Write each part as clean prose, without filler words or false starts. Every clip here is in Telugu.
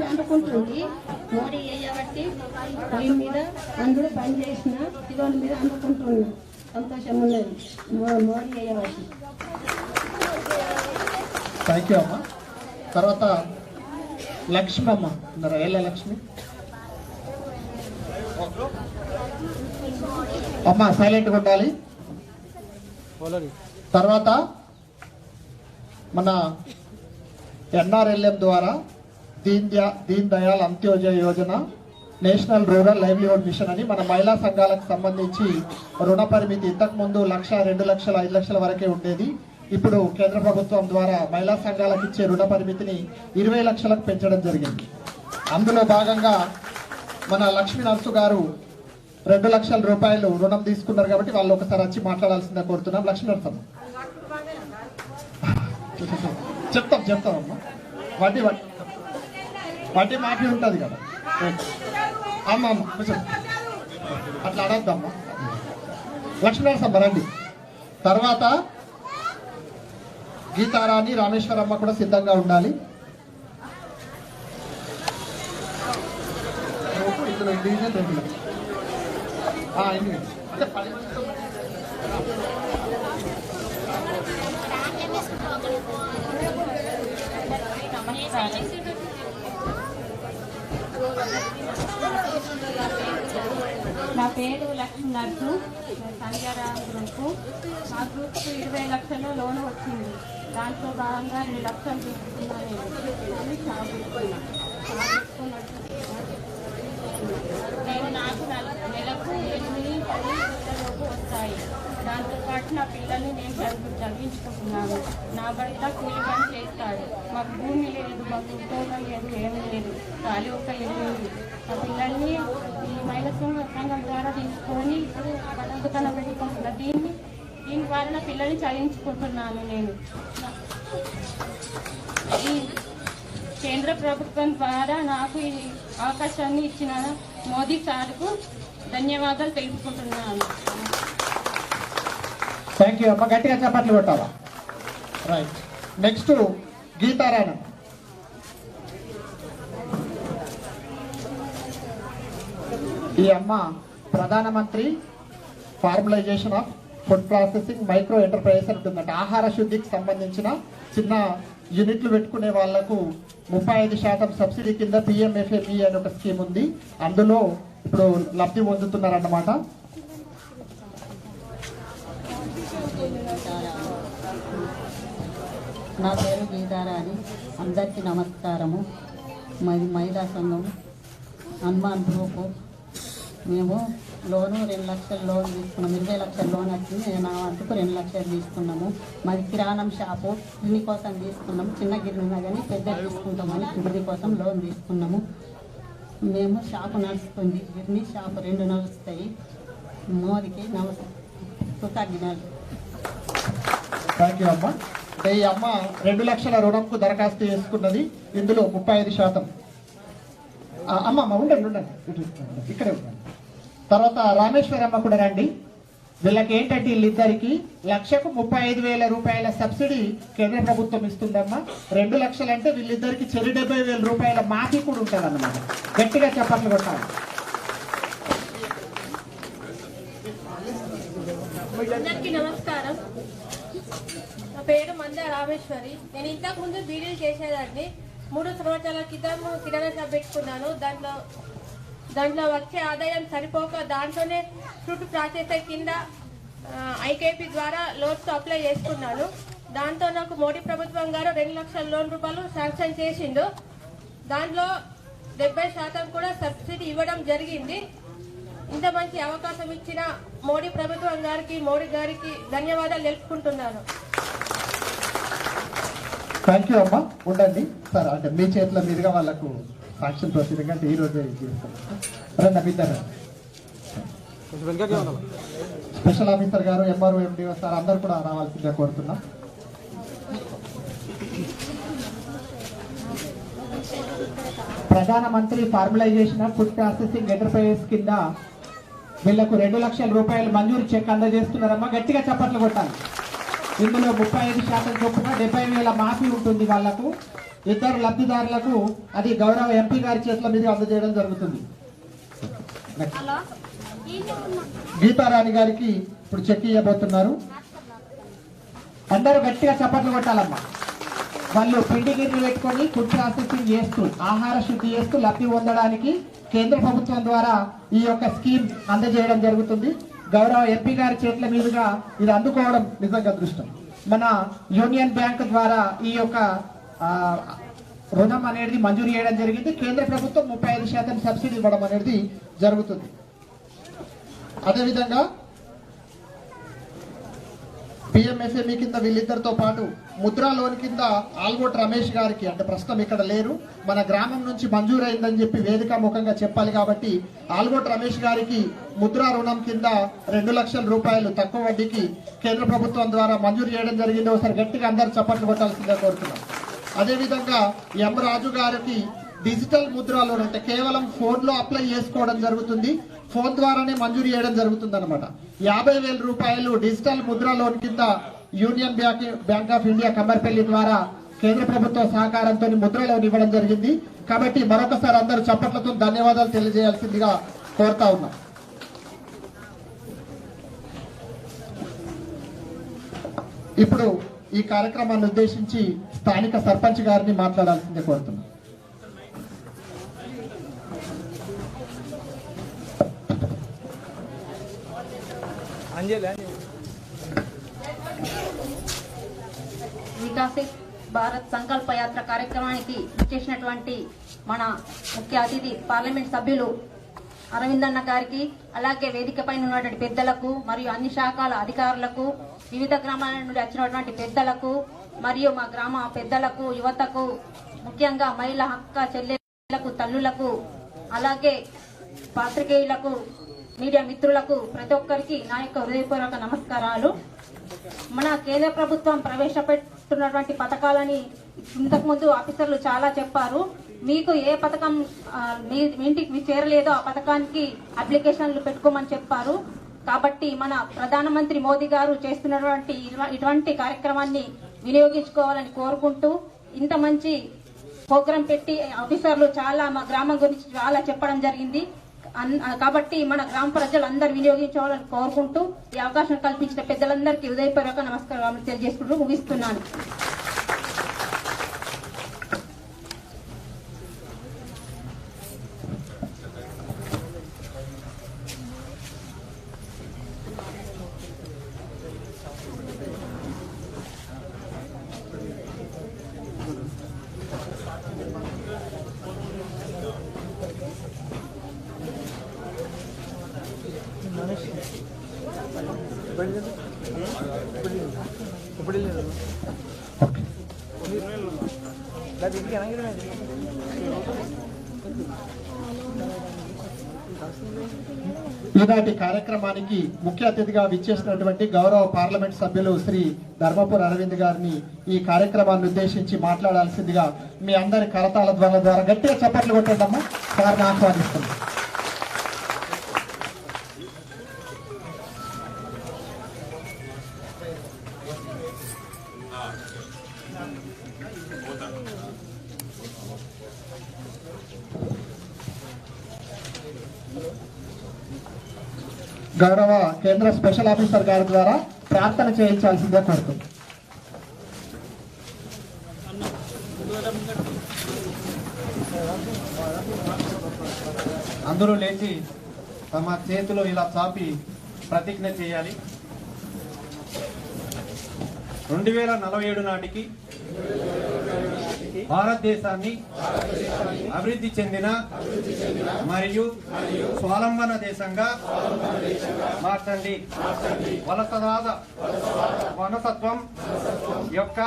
అందుకుంటుంది మోడీ వేయబట్టి పొయ్యి మీద అందరూ పని చేసిన పిల్లల మీద అందుకుంటుంది. సంతోషం ఉన్నది మోడీ వేయబట్టి. థ్యాంక్ యూ అమ్మ. తర్వాత లక్ష్మి అమ్మ ఉన్నారు. ఏళ్ళ లక్ష్మి అమ్మ సైలెంట్గా ఉండాలి. తర్వాత మన ఎన్ఆర్ఎల్ఎం ద్వారా Deen Dayal Antyodaya Yojana, national rural livelihood machine అని మన మహిళా సంఘాలకు సంబంధించి రుణ పరిమితి ఇంతకుముందు 1,00,000, 2,00,000, 5,00,000 వరకే ఉండేది. ఇప్పుడు కేంద్ర ప్రభుత్వం ద్వారా మహిళా సంఘాలకు ఇచ్చే రుణ పరిమితిని 20 లక్షలకు పెంచడం జరిగింది. అందులో భాగంగా మన లక్ష్మీ నర్సు గారు 2 లక్షల రూపాయలు రుణం తీసుకున్నారు కాబట్టి వాళ్ళు ఒకసారి వచ్చి మాట్లాడాల్సిందే కోరుతున్నాం. లక్ష్మీ నర్సు అమ్మ చెప్తామమ్మా. వడ్డీ మాఫీ ఉంటుంది కదా అమ్మ కొంచెం అట్లా అడగద్దమ్మా. లక్ష్మీ నర్సు అమ్మ రండి. తర్వాత గీతారాణి, రామేశ్వరమ్మ కూడా సిద్ధంగా ఉండాలి. నా పేరు లక్ష్మీ నర్సు, సంజారా గ్రూపు. మా గ్రూప్కు 20 లక్షల లోన్ వచ్చింది. దాంట్లో భాగంగా 2 లక్షలు తీసుకున్నాను. నేను నాకు నెలకు 8-10 లోపు వస్తాయి. దాంతోపాటు నా పిల్లల్ని నేను చదివించుకుంటున్నాను. నా భర్త కూలి పని చేస్తాడు. మాకు భూమి లేదు, మాకు ఉద్యోగం లేదు, ఏమీ లేదు. ఖాళీ ఒక ఇల్లు ఉంది. ఆ పిల్లల్ని ఈ మహిళా సంఘం ద్వారా తీసుకొని ఇప్పుడు దుకాణం పెట్టుకుంటున్నా. దీని ద్వారా నా పిల్లల్ని చదివించుకుంటున్నాను. నేను ఈ కేంద్ర ప్రభుత్వం ద్వారా నాకు ఈ అవకాశాన్ని ఇచ్చిన మోదీ సార్కు ధన్యవాదాలు తెలుపుకుంటున్నాను. థ్యాంక్ యూ అమ్మ. గట్టిగా చప్పట్లు కొట్టాలా. రైట్. నెక్స్ట్ గీతారాణి. ఈ అమ్మ ప్రధానమంత్రి formalisation of food processing micro enterprises ఉంటుందంట. ఆహార శుద్ధికి సంబంధించిన చిన్న యూనిట్లు పెట్టుకునే వాళ్లకు 35% సబ్సిడీ కింద PMFME అనే ఒక స్కీమ్ ఉంది. అందులో ఇప్పుడు లబ్ధి పొందుతున్నారన్నమాట. నా పేరు గీతారాణి. అందరికీ నమస్కారము. మాది మహిళా సంఘం హనుమాన్ గ్రూపు. మేము లోను 2 లక్షల లోన్ తీసుకున్నాము. 20 లక్షల లోన్ వచ్చింది. నా వంతుకు 2 లక్షలు తీసుకున్నాము. మాది కిరాణం షాపు, గిన్నె కోసం తీసుకున్నాము. చిన్న గిన్నె ఉన్నా కానీ పెద్ద తీసుకుంటామని గిన్నె కోసం లోన్ తీసుకున్నాము. మేము షాపు నడుస్తుంది. గిన్నె షాపు 2 నడుస్తాయి. మోదీకి కృతజ్ఞతలు. థ్యాంక్ యూ అమ్మ. ఈ అమ్మ 2 లక్షల రుణంకు దరఖాస్తు చేసుకున్నది. ఇందులో 35%. అమ్మ ఉండండి ఇక్కడే ఉండండి. తర్వాత రామేశ్వరమ్మ కూడా రండి. వీళ్ళకి ఏంటంటే వీళ్ళిద్దరికి లక్షకు 35,000 రూపాయల సబ్సిడీ కేంద్ర ప్రభుత్వం ఇస్తుందమ్మా. 2 లక్షలు అంటే వీళ్ళిద్దరికి 70,000 రూపాయల మాఫీ కూడా ఉంటుంది అన్నమాట. గట్టిగా చప్పట్లు కొట్టాలి. అందరికీ నమస్కారం. నా పేరు మంద రామేశ్వరి. నేను ఇంతకు ముందు బీడీలు చేసేదాన్ని. 3 సంవత్సరాల క్రితం కిరాణా షాప్ పెట్టుకున్నాను. దాంట్లో వచ్చే ఆదాయం సరిపోక దాంట్లోనే ఫుడ్ ప్రాసెసర్ కింద IKP ద్వారా లోన్స్ అప్లై చేసుకున్నాను. దాంతో నాకు మోడీ ప్రభుత్వం గారు 2 లక్షల లోన్ రూపాయలు శాంక్షన్ చేసిండు. దాంట్లో 70% కూడా సబ్సిడీ ఇవ్వడం జరిగింది. ఇంత మంచి అవకాశం ఇచ్చిన మోడీ ప్రభుత్వం గారికి ధన్యవాదాలు తెలుపుకుంటున్నాను. థ్యాంక్ యూ అమ్మా. ఉండండి సార్. అంటే మీ చేతిలో మీదుగా వాళ్ళకు సాక్ష్యం ప్రొసీడింగ్ అంటే ఈ రోజే స్పెషల్ ఆఫీసర్ గారు, MRO, MDO సార్ అందరు కూడా రావాల్సిందిగా కోరుతున్నాం. ప్రధానమంత్రి formalisation of food processing enterprises కింద వీళ్లకు 2 లక్షల రూపాయలు మంజూరు చెక్ అందజేస్తున్నారమ్మా. గట్టిగా చప్పట్లు కొట్టాలి. ఇందులో 35% చొప్పున 70,000 మాఫీ ఉంటుంది. వాళ్లకు 2 లబ్ధిదారులకు అది గౌరవ ఎంపీ గారి చేతుల మీద అందజేయడం జరుగుతుంది. గీతారాణి గారికి ఇప్పుడు చెక్ ఇవ్వబోతున్నారు. అందరూ గట్టిగా చప్పట్లు కొట్టాలమ్మా. వాళ్ళు పిండి గిన్నెలు పెట్టుకొని ఫుడ్ ప్రాసెసింగ్ చేస్తూ ఆహార శుద్ధి చేస్తూ లబ్ధి పొందడానికి కేంద్ర ప్రభుత్వం ద్వారా ఈ యొక్క స్కీమ్ అందజేయడం జరుగుతుంది. గౌరవ ఎంపీ గారి చేతుల మీదుగా ఇది అందుకోవడం నిజంగా అదృష్టం. మన యూనియన్ బ్యాంక్ ద్వారా ఈ యొక్క రుణం అనేది మంజూరు చేయడం జరిగింది. కేంద్ర ప్రభుత్వం 35% సబ్సిడీ ఇవ్వడం అనేది జరుగుతుంది. అదేవిధంగా పిఎంఎస్ఎంఈ కింద వీళ్ళిద్దరితో పాటు ముద్రా లోన్ కింద ఆల్గోట్ రమేష్ గారికి, అంటే ప్రస్తుతం ఇక్కడ లేరు, మన గ్రామం నుంచి మంజూరైందని చెప్పి వేదిక ముఖంగా చెప్పాలి కాబట్టి ఆల్గోట్ రమేష్ గారికి ముద్రా రుణం కింద 2 లక్షల రూపాయలు తక్కువ వడ్డీకి కేంద్ర ప్రభుత్వం ద్వారా మంజూరు చేయడం జరిగింది. ఒకసారి గట్టిగా అందరు చప్పట్లు కొట్టాల్సిందిగా కోరుతున్నాం. అదేవిధంగా ఎం రాజు గారికి డిజిటల్ ముద్రా లోన్, అంటే కేవలం ఫోన్ లో అప్లై చేసుకోవడం జరుగుతుంది, ఫోన్ ద్వారానే మంజూరు చేయడం జరుగుతుంది అనమాట. 50,000 రూపాయలు డిజిటల్ ముద్రా లోన్ కింద union bank of India Kammarpalli ద్వారా కేంద్ర ప్రభుత్వ సహకారంతో ముద్ర లోన్ ఇవ్వడం జరిగింది. కాబట్టి మరొకసారి అందరూ చప్పట్లతో ధన్యవాదాలు తెలియజేయాల్సిందిగా కోరుతా ఉన్నాం. ఇప్పుడు ఈ కార్యక్రమాన్ని ఉద్దేశించి స్థానిక సర్పంచ్ గారిని మాట్లాడాల్సిందే కోరుతున్నాం. వికసిత్ భారత్ సంకల్ప యాత్ర కార్యక్రమానికి చేసినటువంటి మన ముఖ్య అతిథి పార్లమెంట్ సభ్యులు అరవిందన్న గారికి, అలాగే వేదిక పైన ఉన్నటువంటి పెద్దలకు మరియు అన్ని శాఖల అధికారులకు, వివిధ గ్రామాల నుండి వచ్చినటువంటి పెద్దలకు మరియు మా గ్రామ పెద్దలకు, యువతకు, ముఖ్యంగా మహిళా హక్క చెల్లెలకు, తల్లులకు, అలాగే పాత్రికేయులకు, మీడియా మిత్రులకు ప్రతి ఒక్కరికి నా యొక్క హృదయపూర్వక నమస్కారాలు. మన కేంద్ర ప్రభుత్వం ప్రవేశపెట్టున్నటువంటి పథకాలని ఇంతకు ముందు ఆఫీసర్లు చాలా చెప్పారు. మీకు ఏ పథకం మీ ఇంటికి చేరలేదో ఆ పథకానికి అప్లికేషన్లు పెట్టుకోమని చెప్పారు. కాబట్టి మన ప్రధానమంత్రి మోదీ గారు చేస్తున్నటువంటి ఇటువంటి కార్యక్రమాన్ని వినియోగించుకోవాలని కోరుకుంటూ, ఇంత మంచి ప్రోగ్రాం పెట్టి ఆఫీసర్లు చాలా మా గ్రామం గురించి చాలా చెప్పడం జరిగింది. కాబట్టి మన గ్రామ ప్రజలందరూ వినియోగించాలని కోరుకుంటూ ఈ అవకాశం కల్పించిన పెద్దలందరికీ హృదయపూర్వక నమస్కారాలు తెలియజేసుకుంటూ ముగిస్తున్నాను. ఈనాటి కార్యక్రమానికి ముఖ్య అతిథిగా విచ్చేసినటువంటి గౌరవ పార్లమెంట్ సభ్యులు శ్రీ ధర్మపురి అరవింద్ గారిని ఈ కార్యక్రమాన్ని ఉద్దేశించి మాట్లాడాల్సిందిగా మీ అందరి కరతాళ ధ్వనుల ద్వారా గట్టిగా చప్పట్లు కొట్టండమ్మా. సార్ని ఆహ్వానిస్తున్నాం. గౌరవ కేంద్ర స్పెషల్ ఆఫీసర్ గారి ద్వారా ప్రార్థన చేయించాల్సిందే కోరుతుంది. అందరూ లేచి తమ చేతులు ఇలా చాపి ప్రతిజ్ఞ చేయాలి. 2047 నాటికి భారతదేశాన్ని అభివృద్ధి చెందిన మరియు స్వావలంబన దేశంగా మార్చండి. వలసవాద మనస్తత్వం యొక్క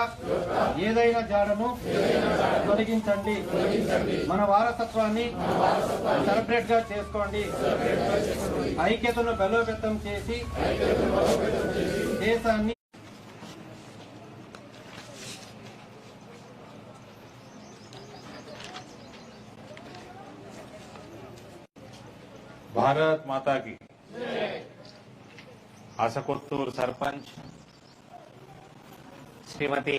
ఏదైనా జాడను తొలగించండి. మన వారసత్వాన్ని సెలబ్రేట్ గా చేసుకోండి. ఐక్యతను బలోపేతం చేసి దేశాన్ని भारत माता की ఆసకొత్తూరు సర్పంచ్ శ్రీమతి